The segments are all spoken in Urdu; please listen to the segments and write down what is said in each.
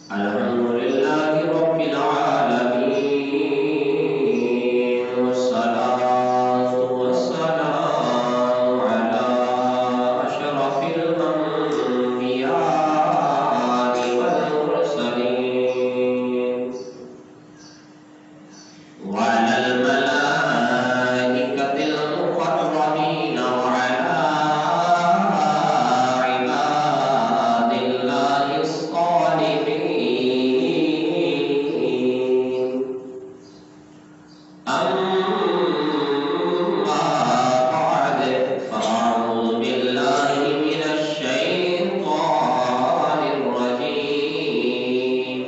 الحمد لله رب العالمين والصلاة والسلام على أشرف الأنبياء والمرسلين وعلى الملائكة المقربين وعلى عباد الله الصالحين. أما بعد فأعوذ بالله من الشيطان الرجيم.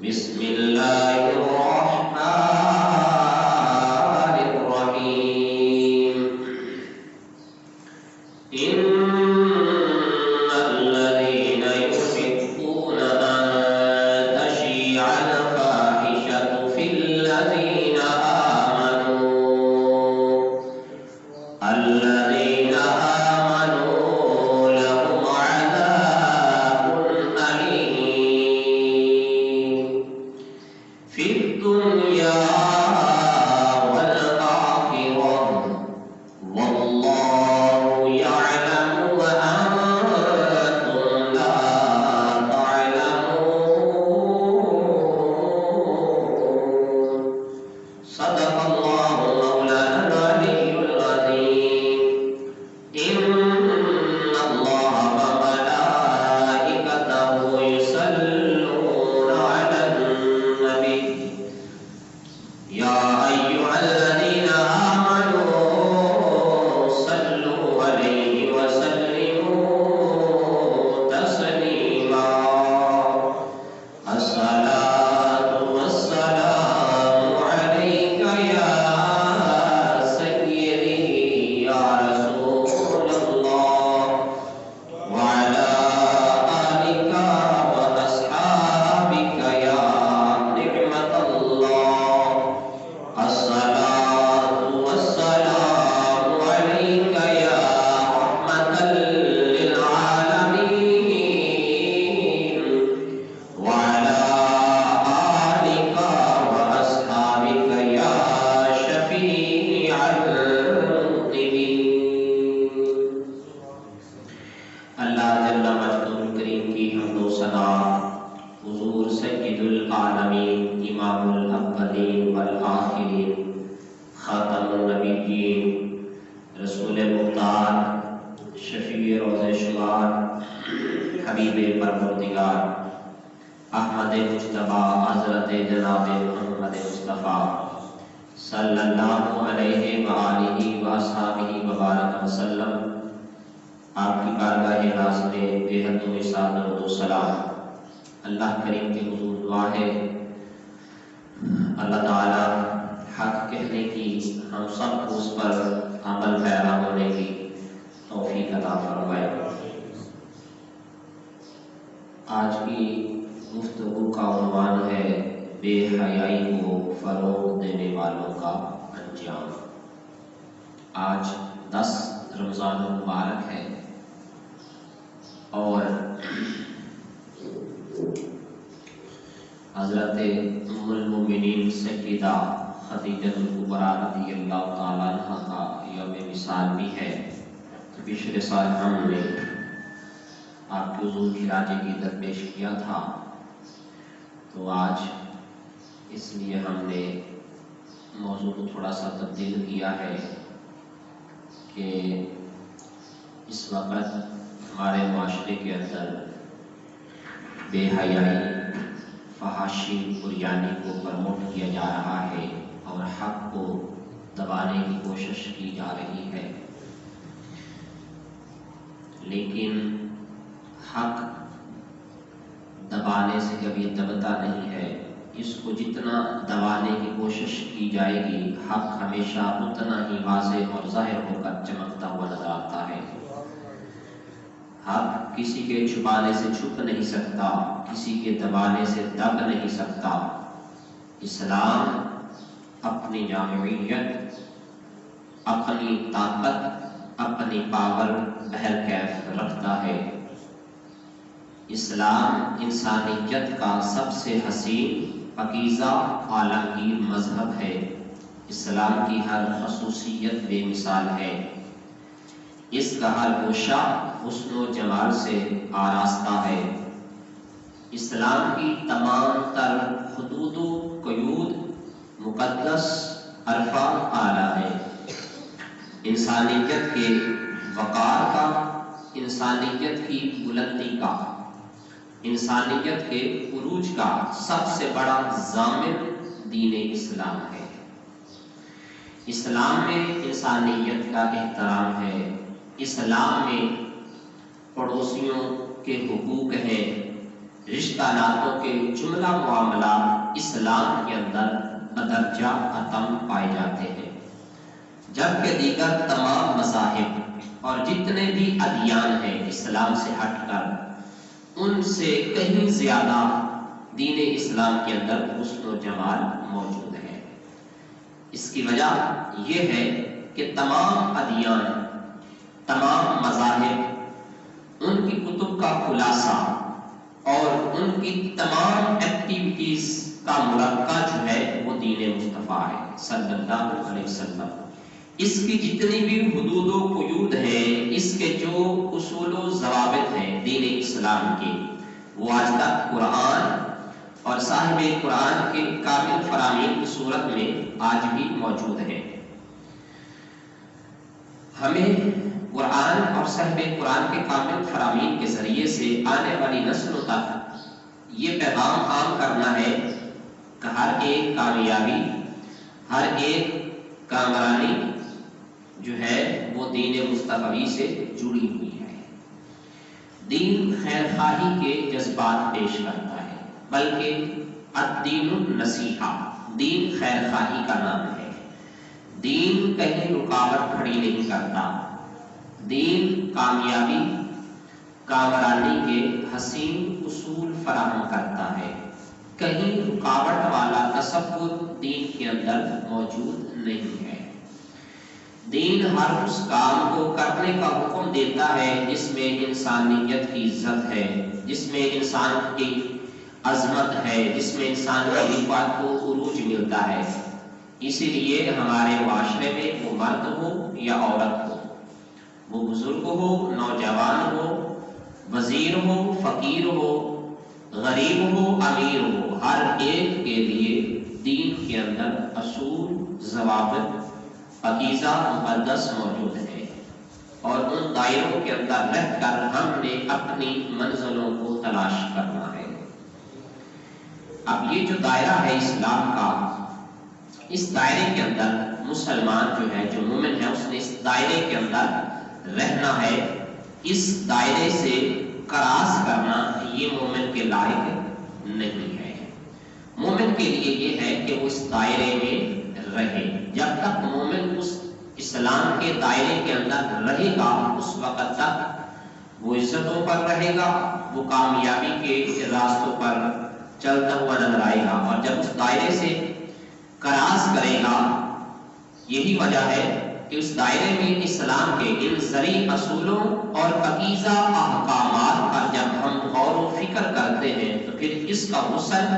بسم الله الرحمن الرحيم. إن الذين يحبون أن تشيع الفاحشة في الذين آمنوا لهم عذاب أليم في الدنيا والآخرة والله يعلم وأنتم لا تعلمون. صدق الله مولانا العلي العظيم. إن الله وملائكته يصلون على النبي يا أيها الذين آمنوا صلوا عليه وسلموا تسليما. الصلاة والسلام عليك يا سيدي يا رسول الله وعلى آلك وأصحابك يا نعمة الله. الصلاة والسلام عليك يا رحمة للعالمين وعلى آلك وأصحابك يا شفيع المذنبين. اللہ جل مجدہ الکریم کی حمد و ثنا حضور سید العالمین امام الاولین والآخرین خاتم النبیین رسول مختار شفیع روز شمار حبیب پروردگار احمد مجتبی حضرت جناب محمد مصطفیٰ صلی اللہ علیہ وآلہ وآصحابہ وبارک وسلم آپ کی بارگاہ ناز میں بے حد و نثار درود و سلام. اللہ کریم کے حضور دعا ہے اللہ تعالی حق کہنے کی ہم سب کو اس پر عمل پیرا ہونے کی توفیق عطا فرمائے. آج کی گفتگو کا عنوان ہے بے حیائی کو فروغ دینے والوں کا انجام. آج 10 رمضان المبارک ہے اور حضرت ام المومنین سیدہ خدیجہ الکبریٰ رضی اللہ تعالیٰ عنہ کا یوم وصال بھی ہے. پچھلے سال ہم نے آپ کے حضور کی راجے کی درپیش کیا تھا، تو آج اس لیے ہم نے موضوع کو تھوڑا سا تبدیل کیا ہے کہ اس وقت ہمارے معاشرے کے اندر بے حیائی فحاشی بریانی کو پروموٹ کیا جا رہا ہے اور حق کو دبانے کی کوشش کی جا رہی ہے، لیکن حق دبانے سے کبھی دبتا نہیں ہے. اس کو جتنا دبانے کی کوشش کی جائے گی حق ہمیشہ اتنا ہی واضح اور ظاہر ہو کر چمکتا ہوا نظر آتا ہے. حق کسی کے چھپانے سے چھپ نہیں سکتا، کسی کے دبانے سے دب نہیں سکتا. اسلام اپنی جامعیت، اپنی طاقت، اپنی پاور بہرکیف رکھتا ہے. اسلام انسانیت کا سب سے حسین پاکیزہ عالمگیر مذہب ہے۔ اسلام کی ہر خصوصیت بے مثال ہے۔ اس کا ہر گوشہ حسن و جمال سے آراستہ ہے۔ اسلام کی تمام تر حدود و قیود مقدس عرفہ اعلیٰ ہے۔ انسانیت کے وقار کا، انسانیت کی بلندی کا، انسانیت کے عروج کا سب سے بڑا ضامن دین اسلام ہے۔ اسلام میں انسانیت کا احترام ہے۔ اسلام میں پڑوسیوں کے حقوق ہیں۔ رشتہ ناتوں کے جملہ معاملات اسلام کے اندر بدرجہ اتم پائے جاتے ہیں، جبکہ دیگر تمام مذاہب اور جتنے بھی ادیان ہیں اسلام سے ہٹ کر ان سے کہیں زیادہ دین اسلام کے اندر حسن و جمال موجود ہے۔ اس کی وجہ یہ ہے کہ تمام ادیان، تمام مذاہب، ان کی کتب کا خلاصہ اور ان کی تمام ایکٹیویٹیز کا مرکز جو ہے وہ دین مصطفیٰ ہے صلی اللہ علیہ وسلم۔ اس کی جتنی بھی حدود و قیود ہیں، اس کے جو اصول و ضوابط ہیں دین اسلام کے، وہ آج تک قرآن اور صاحب قرآن کے کامل فرامین کی صورت میں آج بھی موجود ہیں۔ ہمیں قرآن اور صاحب قرآن کے کامل فرامین کے ذریعے سے آنے والی نسلوں تک یہ پیغام عام کرنا ہے کہ ہر ایک کامیابی، ہر ایک کامرانی جو ہے وہ دین مصطفی سے جڑی ہوئی ہے۔ دین خیر خواہی کے جذبات پیش کرتا ہے، بلکہ الدین النصیحہ، دین خیر خواہی کا نام ہے۔ دین کہیں رکاوٹ کھڑی نہیں کرتا۔ دین کامیابی، کامرانی کے حسین اصول فراہم کرتا ہے۔ کہیں رکاوٹ والا تصور دین کے اندر موجود نہیں ہے۔ دین ہر اس کام کو کرنے کا حکم دیتا ہے جس میں انسانیت کی عزت ہے، جس میں انسان کی عظمت ہے، جس میں انسان کی رفعت کو عروج ملتا ہے۔ اسی لیے ہمارے معاشرے میں وہ مرد ہو یا عورت ہو، وہ بزرگ ہو، نوجوان ہو، وزیر ہو، فقیر ہو، غریب ہو، امیر ہو، ہر ایک کے لیے دین کے اندر اصول، ضوابط، پاکیزہ مقدس موجود ہے، اور ان دائروں کے اندر رہ کر ہم نے اپنی منزلوں کو تلاش کرنا ہے۔ اب یہ جو دائرہ ہے اسلام کا، اس دائرے کے اندر مسلمان جو ہے، جو مومن ہے، اس نے اس دائرے کے اندر رہنا ہے۔ اس دائرے سے کراس کرنا یہ مومن کے لائق نہیں ہے۔ مومن کے لیے یہ ہے کہ وہ اس دائرے میں رہے۔ جب تک مومن اس اسلام کے دائرے کے اندر رہے گا، اس وقت تک وہ عزتوں پر رہے گا، وہ کامیابی کے راستوں پر چلتا ہوا نظر آئے گا، اور جب اس دائرے سے کراس کرے گا، یہی وجہ ہے کہ اس دائرے میں اسلام کے ان زرعی اصولوں اور پاکیزہ احکامات پر جب ہم غور و فکر کرتے ہیں تو پھر اس کا حسن،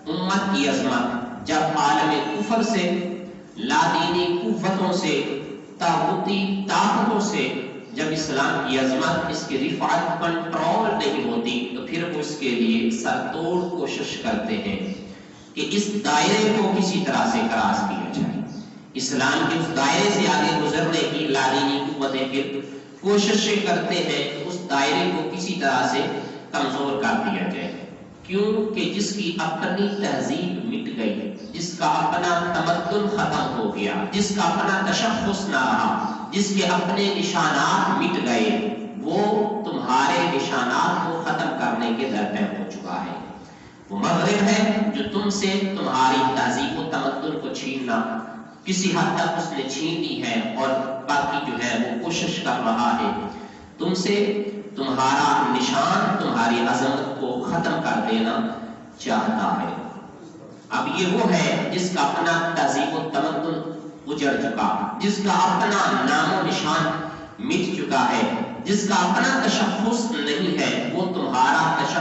امت کی عظمت، جب عالم کفر سے، لادینی قوتوں سے، طاغوتی طاقتوں سے جب اسلام کی عظمت، اس کی رفعت کنٹرول نہیں ہوتی، تو پھر وہ اس کے لیے سر توڑ کوشش کرتے ہیں کہ اس دائرے کو کسی طرح سے کراس کیا جائے۔ اسلام کے اس دائرے سے آگے گزرنے کی لادینی قوتیں پھر کوششیں کرتے ہیں کہ اس دائرے کو کسی طرح سے کمزور کر دیا جائے، کیونکہ جس کی اپنی تہذیب مٹ گئی، جس کا اپنا تمدن ختم ہو گیا، جس کا اپنا تشخص نہ رہا، جس کے اپنے نشانات مٹ گئے، وہ تمہارے نشانات کو ختم کرنے کے درپے ہو چکا ہے۔ وہ مغرب ہے جو تم سے تمہاری تہذیب و تمدن کو چھیننا کسی حد تک اس نے چھین لی ہے، اور باقی جو ہے وہ کوشش کر رہا ہے تم سے تمہارا نشان، تمہاری عظمت کو ختم کر دینا چاہتا ہے۔ اب یہ وہ ہے جس کا اپنا تہذیب و تمدن اجڑ چکا، جس کا اپنا نام و نشان مٹ چکا ہے، جس کا اپنا تشخص نہیں ہے، وہ تمہارا تشخص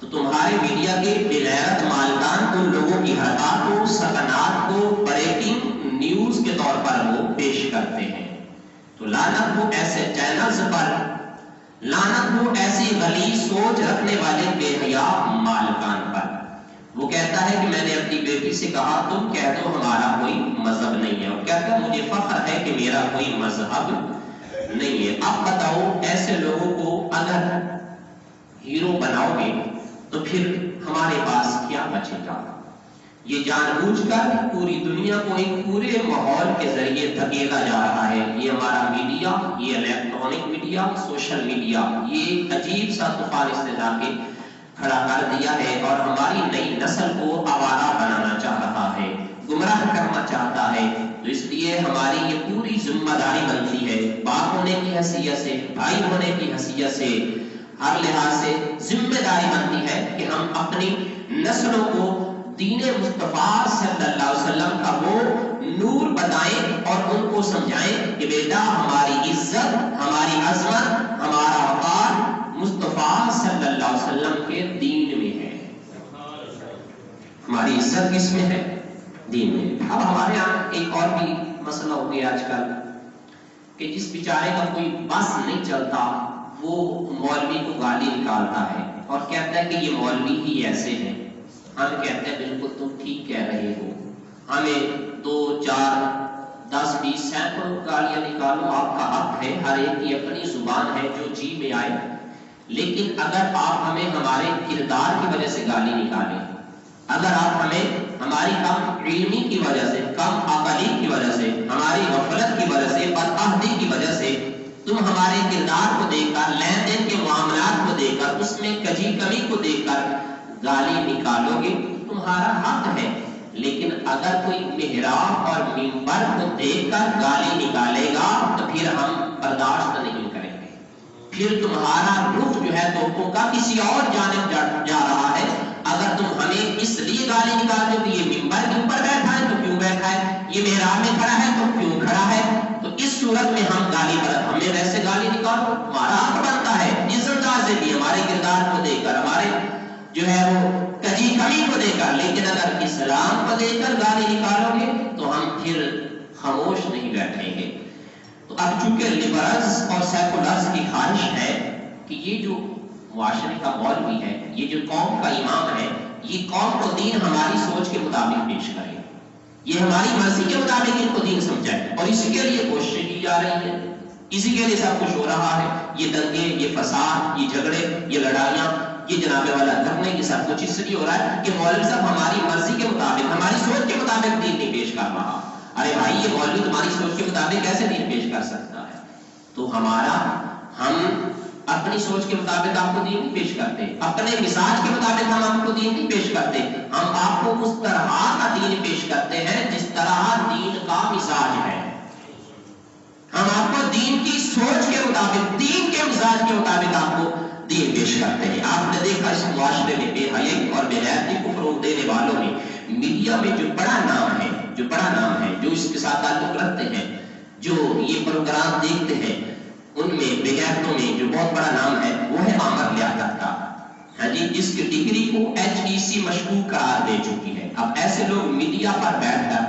تو تمہارے میڈیا کے بغیرت مالکان ان لوگوں کی حرکات کو، سکنات کو بریکنگ نیوز کے طور پر وہ پیش کرتے ہیں۔ تو لعنت ہو ایسے چینلز پر، لعنت ہو ایسی غلیظ سوچ رکھنے والے بے حیا مالکان پر۔ وہ کہتا ہے کہ میں نے اپنی بیٹی سے کہا تم کہہ دو ہمارا کوئی مذہب نہیں ہے، اور کہتا ہے مجھے فخر ہے کہ میرا کوئی مذہب نہیں ہے۔ اب بتاؤ ایسے لوگوں کو اگر ہیرو بناؤ گے تو پھر ہمارے پاس کیا بچے گا؟ یہ جان بوجھ کر پوری دنیا کو ایک پورے ماحول کے ذریعے دھکیلا جا رہا ہے۔ یہ ہمارا میڈیا، یہ الیکٹرانک میڈیا، سوشل میڈیا، یہ عجیب سا طوفان اس نے لا کے کھڑا کر دیا ہے اور ہماری نئی نسل کو آوارہ بنانا چاہ رہا ہے، گمراہ کرنا چاہتا ہے۔ تو اس لیے ہماری یہ پوری ذمہ داری بنتی ہے، باپ ہونے کی حیثیت سے، بھائی ہونے کی حیثیت سے، ہر لحاظ سے ذمہ داری بنتی ہے کہ ہم اپنی نسلوں کو دین مصطفیٰ صلی اللہ علیہ وسلم کا وہ نور بتائیں اور ان کو سمجھائیں کہ بیٹا ہماری عزت، ہماری عظمت، ہمارا وقار مصطفیٰ صلی اللہ علیہ وسلم کے دین میں ہے۔ ہماری عزت کس میں ہے؟ دین میں۔ اب ہمارے یہاں ایک اور بھی مسئلہ ہو گیا آج کل کہ جس بیچارے کا کوئی بس نہیں چلتا وہ مولوی کو گالی نکالتا ہے اور کہتا ہے کہ یہ مولوی ہی ایسے ہیں۔ ہم کہتے ہیں بالکل تم ٹھیک کہہ رہے ہو، ہمیں 2 4 10 20 سینکڑوں گالیاں نکالو، آپ کا حق ہے، ہر ایک کی اپنی زبان ہے جو جی میں آئے، لیکن اگر آپ ہمیں ہمارے کردار کی وجہ سے گالی نکالیں، اگر آپ ہمیں ہماری کم علمی کی وجہ سے، کم عقلی کی وجہ سے، ہماری غفلت کی وجہ سے، بدعہدی کی وجہ سے تم ہمارے کردار کو دیکھ کر، لین دین کے معاملات کو دیکھ کر، اس میں کجی کمی کو دیکھ کر گالی نکالو گے تمہارا حق ہے، لیکن اگر کوئی محراب اور منبر کو دیکھ کر گالی نکالے گا تو پھر ہم برداشت نہیں کریں گے، پھر تمہارا رخ جو ہے توپوں کا کسی اور جانب جا رہا ہے۔ اگر تم ہمیں اس لیے گالی نکالتے ہو کہ یہ منبر کے اوپر بیٹھا ہے تو کیوں بیٹھا ہے، یہ محراب میں کھڑا ہے تو کیوں کھڑا ہے، تو اس صورت میں ہم گالی ہمیں ویسے گالی نکالو، ہمارا حق بنتا ہے جس انداز سے بھی ہمارے کردار کو دیکھ کر، ہمارے جو ہے وہ کجی کمی کو دیکھ کر، لیکن اگر اسلام کو دیکھ کر گالی نکالو گے تو ہم پھر خاموش نہیں بیٹھیں گے۔ تو اب چونکہ لبرلز اور سیکولرز کی خواہش ہے کہ یہ جو معاشرے کا مولوی ہے، یہ جو قوم کا امام ہے، یہ قوم کو دین ہماری سوچ کے مطابق پیش کرے، یہ ہماری مرضی کے مطابق ان کو دین سمجھائے، اور اسی کے لیے کوششیں کی جا رہی ہیں، اسی کے لیے سب کچھ ہو رہا ہے، یہ دنگے، یہ فساد، یہ جھگڑے، یہ لڑائیاں، یہ جناب والا دھرنے، یہ سب کچھ اس لیے ہو رہا ہے کہ مولوی صاحب ہماری مرضی کے مطابق، ہماری سوچ کے مطابق دین نہیں پیش کر رہا۔ ارے بھائی یہ مولوی تمہاری سوچ کے مطابق کیسے دین پیش کر سکتا ہے؟ تو ہم اپنی سوچ کے مطابق آپ کو دین نہیں پیش کرتے، اپنے مزاج کے مطابق ہم آپ کو دین نہیں پیش کرتے، ہم آپ کو اس طرح کا دین پیش کرتے ہیں جس طرح دین کا مزاج ہے۔ ہم آپ کو دین کی سوچ کے مطابق، دین کے مزاج کے مطابق آپ کو دین پیش کرتے ہیں۔ آپ نے دیکھا اس معاشرے میں بے حیائی اور بے غیرتی کو فروغ دینے والوں میں میڈیا میں جو بڑا نام ہے، جو اس کے ساتھ تعلق رکھتے ہیں، جو یہ پروگرام دیکھتے ہیں، ان میں بے غیرتوں میں جو بہت بڑا نام ہے وہ ہے عامر لیاقت کا، ہاں جی، جس کی ڈگری کو HEC مشکوک قرار دے چکی ہے۔ اب ایسے لوگ میڈیا پر بیٹھ کر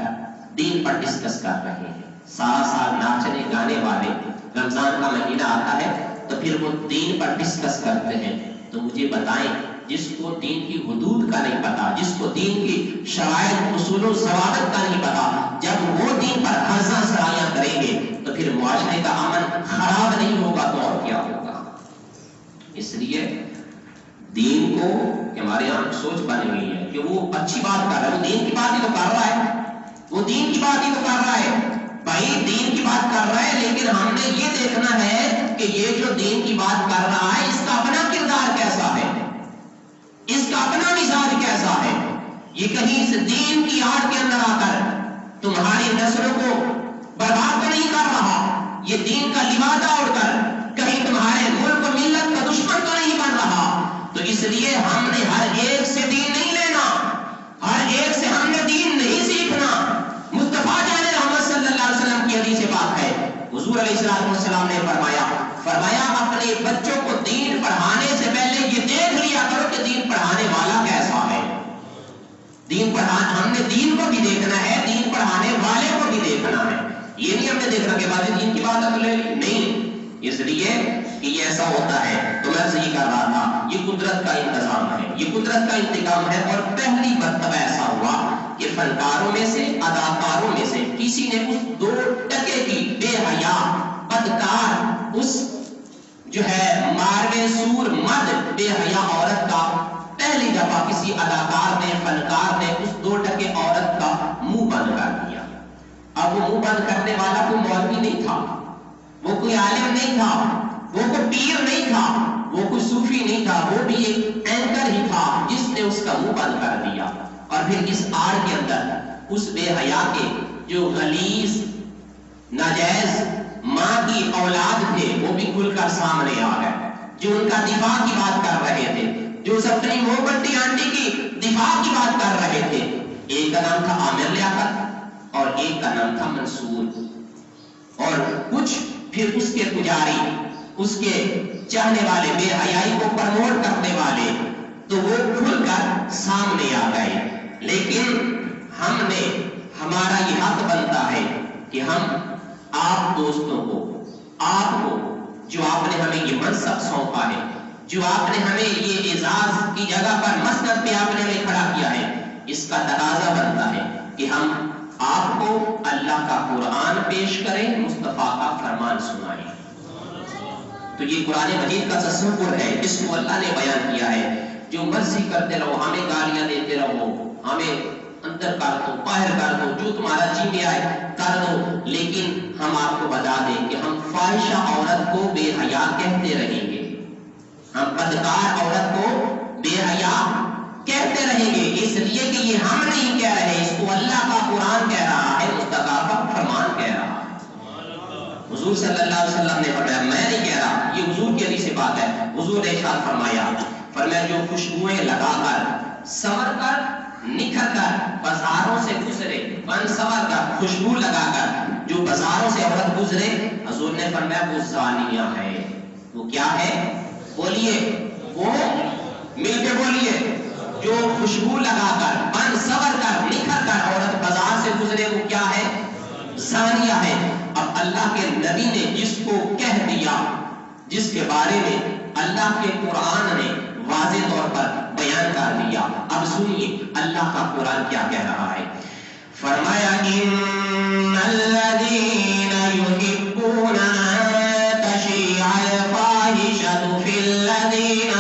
دین پر ڈسکس کر رہے ہیں، سال ناچنے گانے والے، رمضان کا مہینہ آتا ہے تو پھر وہ دین پر ڈسکس کرتے ہیں۔ تو مجھے بتائیں جس کو دین کی حدود کا نہیں پتا، جس کو دین کی شرائط، اصول و ضوابط کا نہیں پتا، جب وہ دین پر خرزاں سرایاں کریں گے تو پھر معاشرے کا امن خراب نہیں ہوگا تو اور کیا ہوگا؟ اس لیے دین کو ہمارے یہاں سوچ بن گئی ہے کہ وہ اچھی بات کر رہا ہے، وہ دین کی بات ہی تو کر رہا ہے، وہ دین کی بات ہی تو کر رہا ہے، بھائی دین کی بات کر رہا ہے، لیکن ہم نے یہ دیکھنا ہے کہ یہ جو دین کی بات کر رہا ہے اس کا اپنا کردار کیسا ہے، اس کا اپنا مزاج کیسا ہے، یہ کہیں اس دین کی آڑ کے اندر آ کر تمہاری نسلوں کو برباد تو نہیں کر رہا، یہ دین کا لبادہ اوڑھ کر کہیں تمہارے ملک و ملت کا دشمن تو نہیں بن رہا۔ تو اس لیے ہم نے ہر ایک سے دین نہیں لینا، ہر ایک سے ہم نے دین نہیں سیکھنا۔ مصطفیٰ جان رحمت صلی اللہ علیہ وسلم کی حدیث پاک ہے، حضور علیہ السلام نے فرمایا فرمایا اپنے بچوں کو دین پڑھانے سے پہلے یہ دیکھ لیا کرو کہ دین پڑھانے والا کیسا ہے. ہم نے دین کو بھی دیکھنا ہے، دین پڑھانے والے کو بھی دیکھنا ہے. یہ نہیں ہم نے دیکھنا کہ بعد دین کی بات لے لی، نہیں. اس لیے کہ یہ ایسا ہوتا ہے. تو میں صحیح کر رہا تھا، یہ قدرت کا انتظام ہے، یہ قدرت کا انتقام ہے. اور پہلی مرتبہ ایسا ہوا کہ فنکاروں میں سے، اداکاروں میں سے کسی نے اس 2 ٹکے کی بے حیا بدکار، اس جو ہے ماروے سور مرد بے حیا عورت کا پہلی دفعہ کسی اداکار نے، فنکار نے اس 2 ٹکے عورت کا منہ بند کر دیا. اب وہ منہ بند کرنے والا کوئی مولوی نہیں تھا، وہ کوئی عالم نہیں تھا، وہ کوئی پیر نہیں تھا، وہ کوئی صوفی نہیں تھا، وہ بھی ایک اینکر ہی تھا جس نے اس کا منہ بند کر دیا. اور پھر اس آڑ کے اندر اس بے حیا کے جو غلیظ ناجائز ماں کی اولاد تھے وہ بھی کھل کر سامنے آ گئے، جو ان کا دفاع کی بات کر رہے تھے، جو اپنی مومبتی آنٹی کی دفاع کی بات کر رہے تھے. ایک کا نام تھا عامر لیاقت اور ایک کا نام تھا منصور. اور کچھ پھر اس کے پجاری، اس کے چاہنے والے، بے حیائی کو پروموٹ کرنے والے، تو وہ کھل کر سامنے آ گئے. لیکن ہم نے، ہمارا یہ حق بنتا ہے کہ ہم آپ دوستوں کو، آپ کو جو آپ نے ہمیں یہ منصب سونپا ہے، جو آپ نے ہمیں یہ اعزاز کی جگہ پر مسند پہ آپ نے ہمیں کھڑا کیا ہے، اس کا تقاضا بنتا ہے کہ ہم آپ کو اللہ کا قرآن پیش کریں، مصطفیٰ کا فرمان سنائیں. تو یہ قرآن مجید کا تصور ہے، اس کو اللہ نے بیان کیا ہے. جو مرضی کرتے رہو، ہمیں گالیاں دیتے رہو، ہمیں اندر کر دو، باہر کر دو، جو تمہارا جی میں آئے کر دو، لیکن ہم آپ کو بتا دیں کہ ہم فاحشہ عورت کو بے حیا کہتے رہیں گے، ہم بدکار عورت کو بے حیا کہتے رہیں گے. اس لیے کہ یہ ہم نہیں کہہ رہے، اس کو اللہ کا قرآن کہہ رہا ہے، مصطفیٰ کا فرمان کہہ رہا ہے. حضور صلی اللہ علیہ وسلم نے فرمایا، میں نہیں کہہ رہا، یہ حضور کی حدیث سے بات ہے. حضور نے ارشاد فرمایا جو خوشبوئیں لگا کر، سنور کر، نکھر کر بازاروں سے گزرے، بن سنور کر، خوشبو لگا کر جو بازاروں سے عورت گزرے، حضور نے فرمایا وہ زانیہ ہے. وہ کیا ہے؟ بولیے، وہ مل کے بولیے. جو خوشبو لگا کر، بن سنور کر، نکھر کر عورت بازار سے گزرے، وہ کیا ہے؟ زانیہ ہے. اب اللہ کے نبی نے جس کو کہہ دیا، جس کے بارے میں اللہ کے قرآن نے واضح طور پر بیان کر دیا، اب سنیے اللہ کا قرآن کیا کہہ رہا ہے. فرمایا ان الذین یحبون ان تشیع الفاحشۃ فی الذین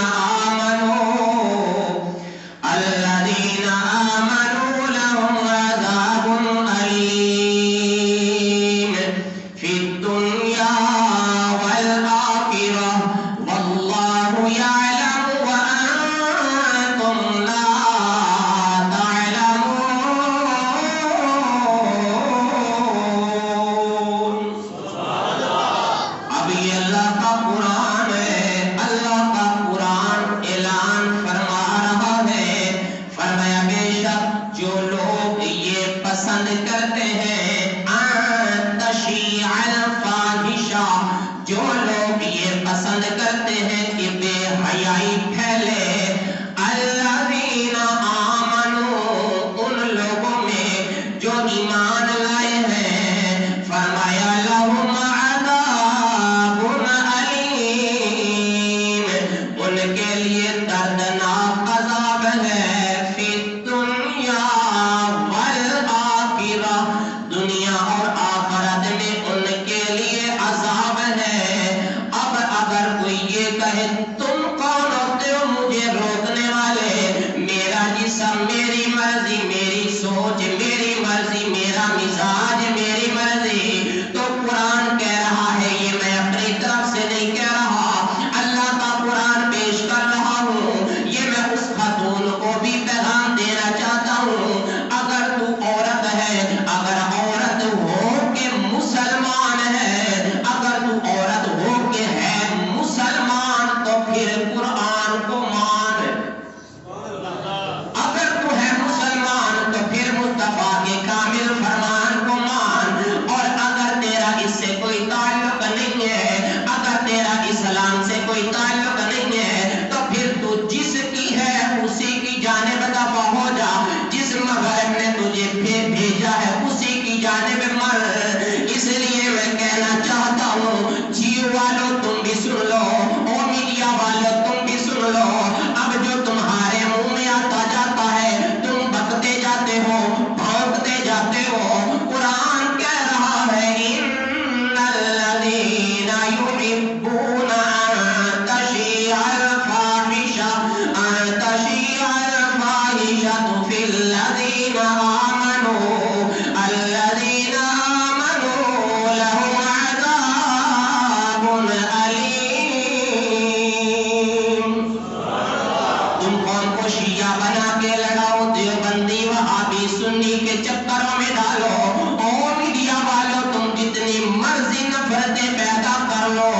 سنی کے چکروں میں ڈالو، او میڈیا والو تم جتنی مرضی نفرتیں پیدا کر لو،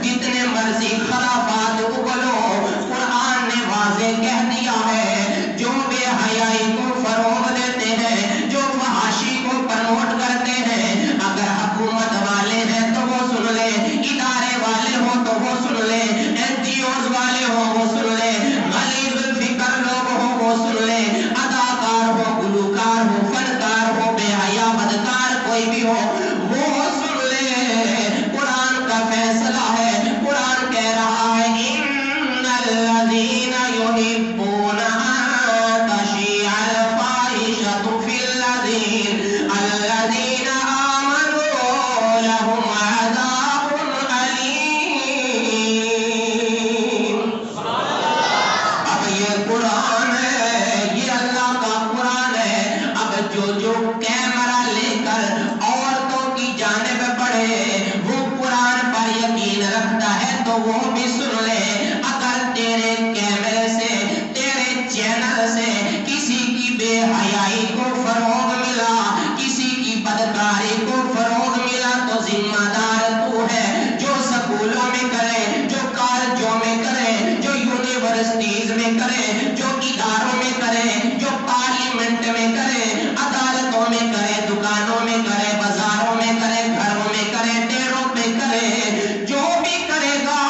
جتنے مرضی خرافات اگلو، قرآن نے واضح کہہ دیا ہے جو بے حیائی کو فروغ دیتے ہیں، جو فحاشی کو پروموٹ کرتے ہیں، اگر حکومت والے ہیں تو وہ سن لے، ادارے والے ہو تو وہ سن لے، این جی اوز والے ہو وہ سن لے، غلیظ الفکر لوگ ہو وہ سن لے، اداکار ہو، گلوکار ہو، فنکار ہو، بے حیا بدکار کوئی بھی ہو وہ سن لے، قرآن کا فیصلہ ہے۔ قرآن کہہ رہا ہے ان الذین یحبون ان تشیع الفاحشۃ فی الذین آمنوا لهم عذاب علیم۔ اب یہ قرآن ہے، یہ اللہ کا قرآن ہے۔ اب جو کیمرہ لے کر عورتوں کی جانب بڑھے وہ قرآن پر یقین رکھتا ہے تو وہ بھی سن لے، اگر تیرے کیمرے سے، تیرے چینل سے کسی کی بے حیائی کو فروغ ملا، کسی کی بدکاری کو فروغ ملا تو ذمہ دار تو ہے، جو سکولوں میں کرے، جو کالجوں میں کرے، جو یونیورسٹیز میں کرے، جو اداروں میں کرے، جو پارلیمنٹ میں کرے، عدالتوں میں کرے، دکانوں میں کرے، بازاروں میں کرے، گھروں میں کرے، ڈیروں پہ کرے، جو بھی کرے گا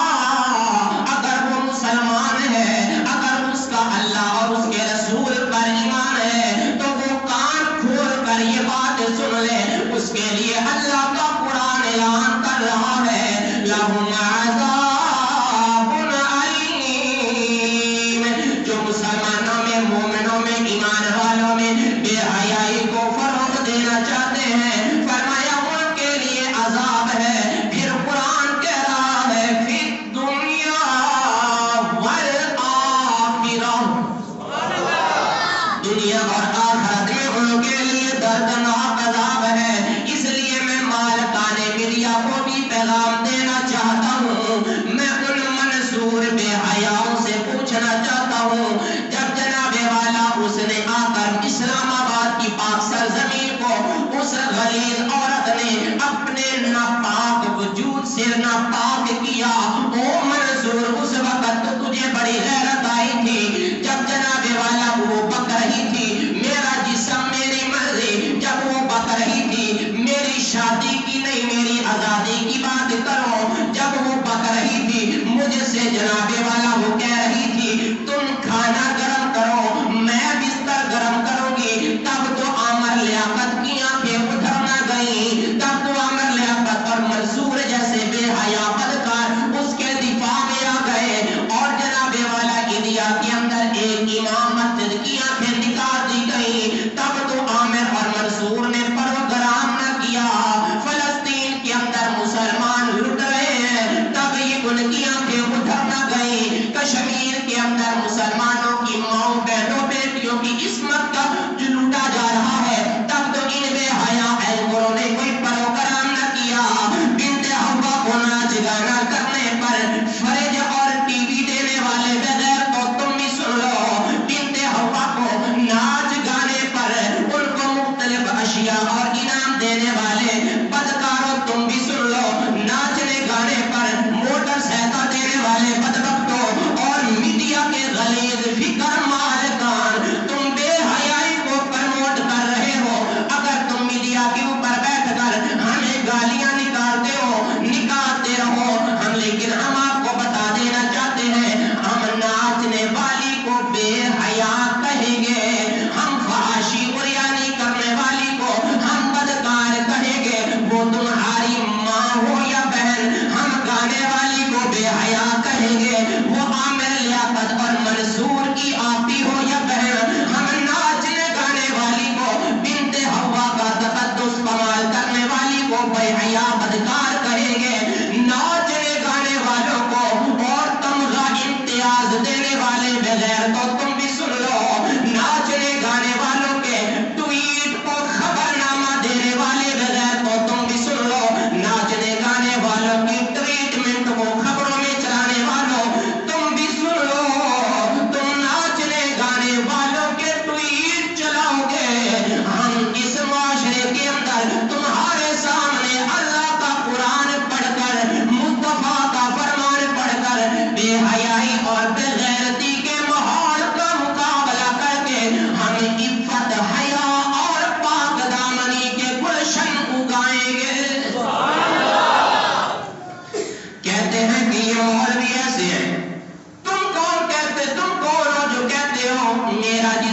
اگر وہ مسلمان ہے، اگر اس کا اللہ اور اس کے رسول پر ایمان ہے تو وہ کان کھول کر یہ بات سن لے، اس کے لیے اللہ کا قرآن اعلان کر رہا ہے لہم عذاب علیم۔ جو مسلمانوں میں، مومنوں میں، ایمان والوں میں بے حیائی کو فروغ دینا چاہتے ہیں، فرمایا ان کے لیے عذاب ہے۔ پھر قرآن کہہ رہا ہے فی الدنیا والآخرہ، دنیا اور آخرت میں ان کے لیے دردناک عذاب ہے۔ اس لیے میں مالکان میڈیا کو بھی پیغام دینا چاہتا ہوں، میں ان منصور بے حیاؤں سے پوچھنا چاہتا ہوں، جب جناب والا اس نے آ کر اسلام آباد کی پاک سرزمین کو اس غلیظ عورت نے اپنے ناپاک وجود سے ناپاک کیا، او منصور اس وقت تو تجھے بڑی غیرت آئی تھی، جب جناب والا وہ بک رہی تھی، میرا جسم میری مرضی، جب وہ بک رہی تھی، میری شادی کی نہیں میری آزادی کی بات کرو، جب وہ بک رہی تھی مجھ سے جناب والا وہ کہہ رہی تھی تم کھانا گرم کرو میں بستر گرم کروں گی، تب تو عامر لیاقت کی آنکھیں ادھر نہ گئیں، تب تو عامر لیاقت اور منصور جیسے بے حیا بدکار اس کے دفاع میں آ گئے، اور جناب والا انڈیا کے اندر ایک امام مسجد کی آنکھیں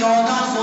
1400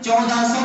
1400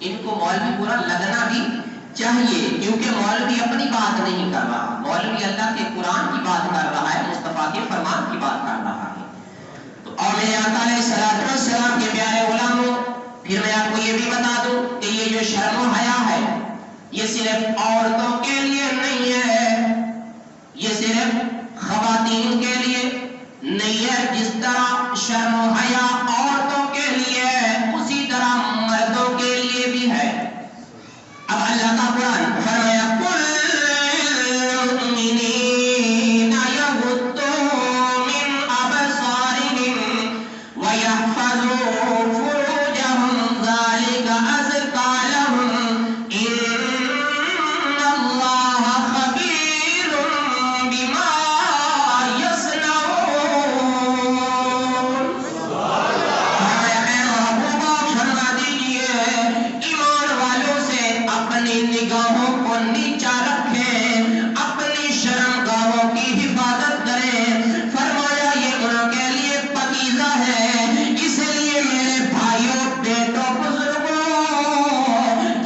ان کو مولوی برا لگنا بھی چاہیے، کیونکہ مولوی اپنی بات نہیں کر رہا، مولوی اللہ کے قرآن کی بات کر رہا ہے، مصطفیٰ کے فرمان کی بات کر رہا ہے۔ تو اور میرے آقا علیہ السلام کے پیارے غلاموں، پھر میں آپ کو یہ بھی بتا دوں کہ یہ جو شرم و حیا ہے یہ صرف عورتوں کے لیے نہیں ہے، یہ صرف خواتین کے لیے نہیں ہے۔ جس طرح شرم و حیا عورتوں کے لیے ہے اسی طرح مردوں کے لیے بھی ہے۔ اب اللہ کا قرآن فرمایا قل للمؤمنین یغضوا من ابصارہم ویحفظوا فروجہم ذلک ازکی لہم ان اللہ خبیر بما یصنعون۔ فرمایا اے محبوبہ فرما دیجئے ایمان والوں سے اپنی نگاہوں کو نیچا رکھیں، اپنی شرم گاہوں کی حفاظت کریں۔ فرمایا یہ ان کے لیے پاکیزہ ہے۔ اس لیے میرے بھائیوں، بیٹوں، بزرگوں،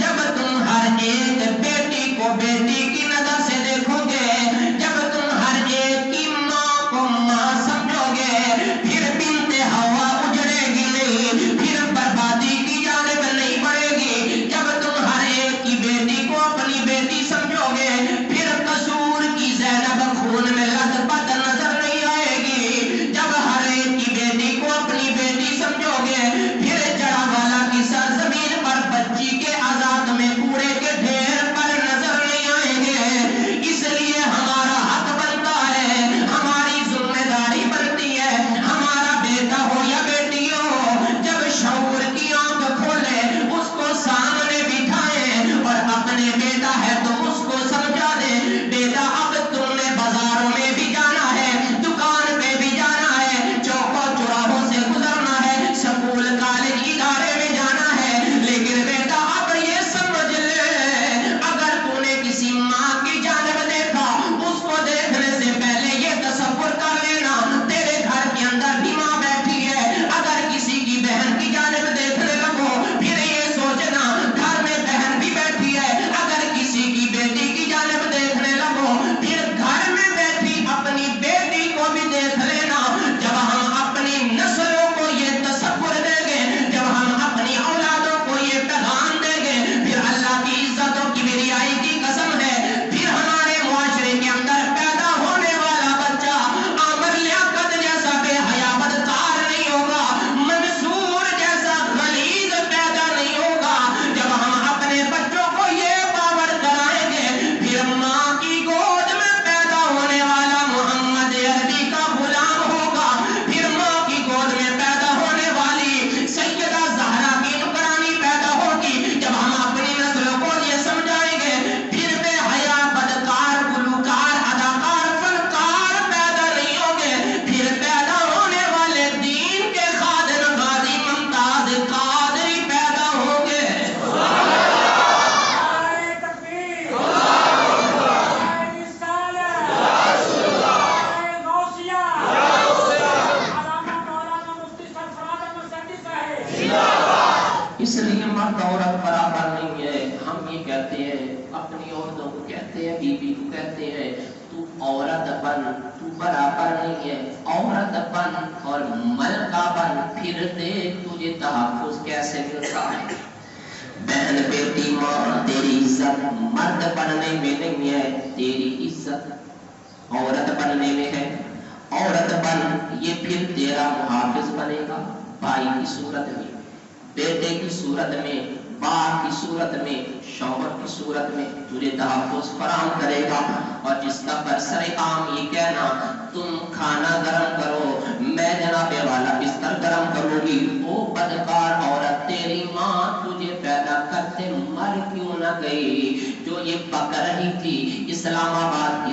جب تم ہر ایک بیٹی کو بیٹی کی نظر سے دیکھو گے، جب تم ہر ایک کی ماں کو ماں سمجھو گے، پھر بنت ہوا اجڑے گی نہیں، پھر بربادی کی جانب نہیں بڑھے گی۔ جب تم ہر ایک کی بیٹی کو اپنی بیٹی سمجھو گے، پھر قصور کی زینب خون میں لت پت نظر نہیں آئے گی۔ جب ہر ایک کی بیٹی کو اپنی بیٹی سمجھو گے، پھر جڑا والا کی سرزمین پر بچی کے آزاد میں کوڑے کے ڈھیر پر نظر نہیں آئیں گے۔ اس لیے ہمارا حق بنتا ہے، ہماری ذمہ داری بنتی ہے، ہمارا بیٹا ہو یا بیٹی ہو، جب شعور کی آنکھ کھولے اس کو سامنے بٹھائیں اور اپنے بیٹا ہے تو اس کو سمجھا دیں بیٹا اب تم نے بازاروں میں بھی جانا ہے، دکان پہ بھی جانا ہے، چوکوں چوراہوں سے گزرنا ہے، سکول کالج ادارے میں جانا ہے، لیکن بیٹا اب یہ سمجھ لے اگر تو نے کسی ماں کی جانب دیکھا، اس کو دیکھنے سے پہلے یہ تصور کر لینا تیرے گھر کے اندر بھی ماں بیٹھی ہے۔ اگر کسی کی بہن کی جانب دیکھنے لگو پھر یہ سوچنا گھر میں بہن بھی بیٹھی ہے۔ اگر کسی کی بیٹی کی جانب دیکھنے لگو پھر گھر میں بیٹھی اپنی بیٹی کو بھی دیکھ لینا۔ جب ہم اپنی نسلوں کو یہ تصور دیں گے، جب ہم اپنی اولادوں کو یہ پیغام دیں گے، پھر اللہ کی عزتوں کی بریائی کی قسم ہے پھر ہمارے معاشرے کے اندر پیدا ہونے والا بچہ عامر لیاقت جیسا بے حیا بدکار نہیں ہوگا، منصور جیسا غلیظ پیدا نہیں ہوگا۔ جب ہم اپنے بچوں کو یہ باور کرائیں گے پھر ماں کی گود میں پیدا ہونے والا محمد عربی کا غلام ہوگا، پھر ماں کی گود میں پیدا ہونے والی سیدہ زہرا کی نکرانی پیدا ہوگی۔ جب ہم اپنی نسلوں کو یہ سمجھائیں گے پھر بے حیا بدکار گلوکار اداکار فنکار پیدا نہیں ہوں گے، پھر پیدا ہونے والے دین کے خادم غازی ممتاز قادری پیدا ہوں گے۔ اس لیے مرد عورت برابر نہیں ہے۔ ہم یہ کہتے ہیں اپنی عورتوں کو کہتے ہیں، بیوی کو کہتے ہیں تو عورت بن، تو برابر نہیں ہے، عورت بن اور ملکہ بن، پھر دیکھ تجھے تحفظ کیسے ملتا ہے۔ بہن بیٹی ماں تیری عزت مرد بننے میں نہیں ہے، تیری عزت عورت بننے میں ہے۔ عورت بن یہ پھر تیرا محافظ بنے گا، بھائی کی صورت میں، بیٹے کی صورت میں، باپ کی صورت میں، شوہر کی صورت میں تجھے تحفظ فراہم کرے گا۔ اور جس کا برسر عام یہ کہنا تم کھانا گرم کرو میں جناب والا بستر گرم کروں گی، وہ بدکار عورت تیری ماں تجھے پیدا کرتے مر کیوں نہ گئی، جو یہ پک رہی تھی اسلام آباد کی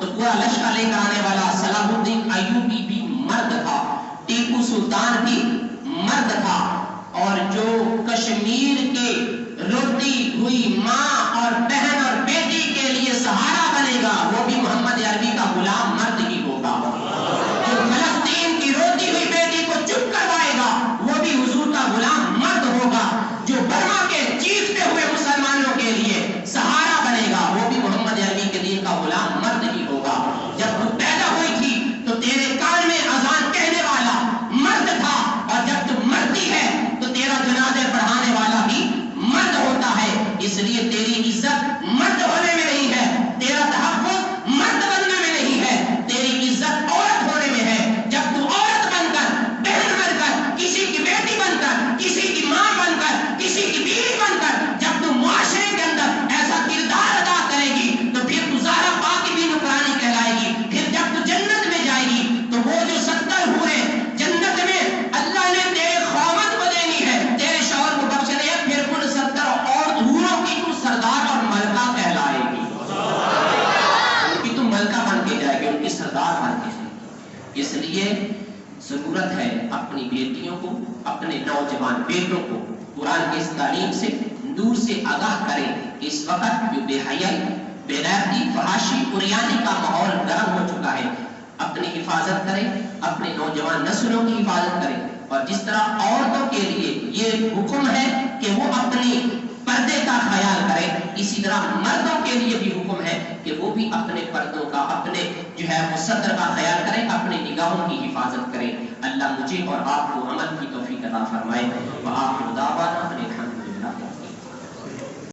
تو پورا لشکر لے کر آنے والا صلاح الدین ایوبی بھی مرد تھا، ٹیپو سلطان بھی مرد تھا، اور جو کشمیر کے روتی ہوئی ماں اور بہن اور بیٹی کے لیے سہارا بنے گا وہ بھی محمد عربی کا غلام مرد ہی ہوگا۔ جو فلسطین کی روتی ہوئی بیٹی کو چپ کروائے گا وہ بھی حضور کا غلام مرد ہوگا۔ جو برما کے چیختے ہوئے مسلمانوں کے لیے سہارا بنے گا وہ بھی محمد عربی کے دین کا غلام مرد ہی ہوگا۔ جب تو پیدا ہوئی تھی تو تیرے کان میں اذان کہنے والا مرد تھا، اور جب تو مرتی ہے تو تیرا جنازے پڑھانے والا بھی مرد ہوتا ہے۔ اس لیے تیری عزت مرد ہونے میں نہیں ہے، تیرا تحفظ مرد بننے میں نہیں ہے، تیری عزت عورت ہونے میں ہے۔ جب تو عورت بن کر، بہن بن کر، کسی کی بیٹی بن کر، کسی کی ماں بن کر، کسی کی بیوی بن کر جب تو معاشرے کے اندر ایسا کردار ادا کرے گی تو پھر تو زہرا پاک کی بھی نکرانی کہلائے گی۔ پھر جب تو جنت میں جائے گی تو وہ جو 70 حوریں جنت میں اللہ نے تیرے خامد کو دینی ہے، تیرے شوہر کو بخشنے ہے، پھر ان 70 اور حوروں کی تو سردار اور ملکہ کہلائے گی، ان کی تو ملکہ بن کے جائے گی، ان کی سردار بن کے جائے گی۔ اس لیے ضرورت ہے اپنی بیٹیوں کو، اپنے نوجوان بیٹوں کو قرآن کی اس تعلیم سے، نور سے آگاہ کریں۔ اس وقت جو بے حیائی، بے غیرتی، فحاشی، عریانی کا ماحول گرم ہو چکا ہے، اپنی حفاظت کریں، اپنے نوجوان نسلوں کی حفاظت کریں۔ اور جس طرح عورتوں کے لیے یہ حکم ہے کہ وہ اپنی پردے کا خیال کریں، اسی طرح مردوں کے لیے بھی حکم ہے کہ وہ بھی اپنے پردوں کا، اپنے جو ہے وہ ستر کا خیال کریں، اپنے نگاہوں کی حفاظت کریں۔ اللہ مجھے اور آپ کو عمل کی توفیق عطا فرمائے۔ وآخر دعوانا